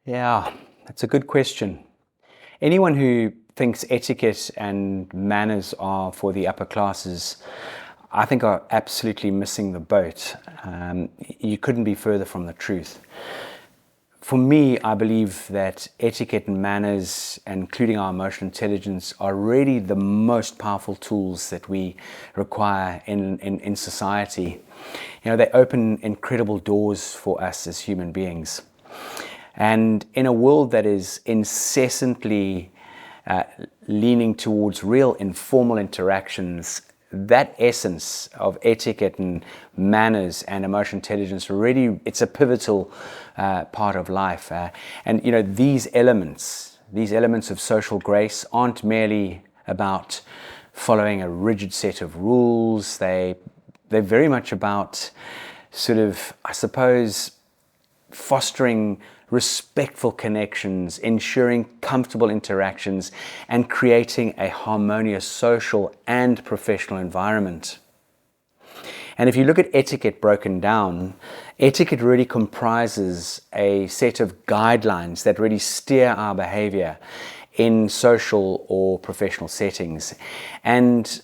Yeah, that's a good question. Anyone who thinks etiquette and manners are for the upper classes, I think are absolutely missing the boat. You couldn't be further from the truth. For me, I believe that etiquette and manners, including our emotional intelligence, are really the most powerful tools that we require in society. You know, they open incredible doors for us as human beings. And in a world that is incessantly leaning towards real informal interactions, that essence of etiquette and manners and emotional intelligence really, it's a pivotal part of life. And you know, these elements of social grace aren't merely about following a rigid set of rules. They're very much about sort of, I suppose, fostering respectful connections, ensuring comfortable interactions, and creating a harmonious social and professional environment. And if you look at etiquette broken down, etiquette really comprises a set of guidelines that really steer our behavior in social or professional settings. And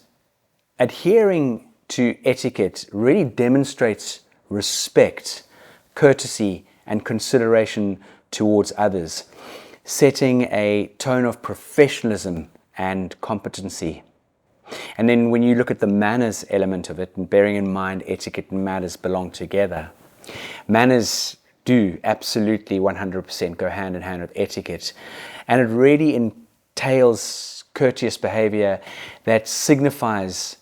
adhering to etiquette really demonstrates respect, courtesy, and consideration towards others, setting a tone of professionalism and competency. And then when you look at the manners element of it, and bearing in mind etiquette and manners belong together, manners do absolutely 100% go hand in hand with etiquette, and it really entails courteous behavior that signifies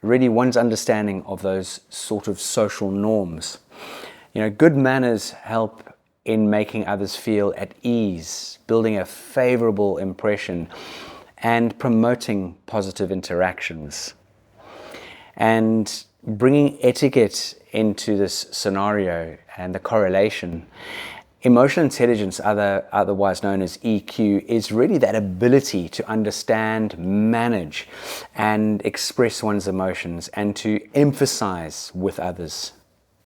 really one's understanding of those sort of social norms. You know, good manners help in making others feel at ease, building a favorable impression, and promoting positive interactions. And bringing etiquette into this scenario and the correlation, emotional intelligence, otherwise known as EQ, is really that ability to understand, manage, and express one's emotions and to emphasize with others.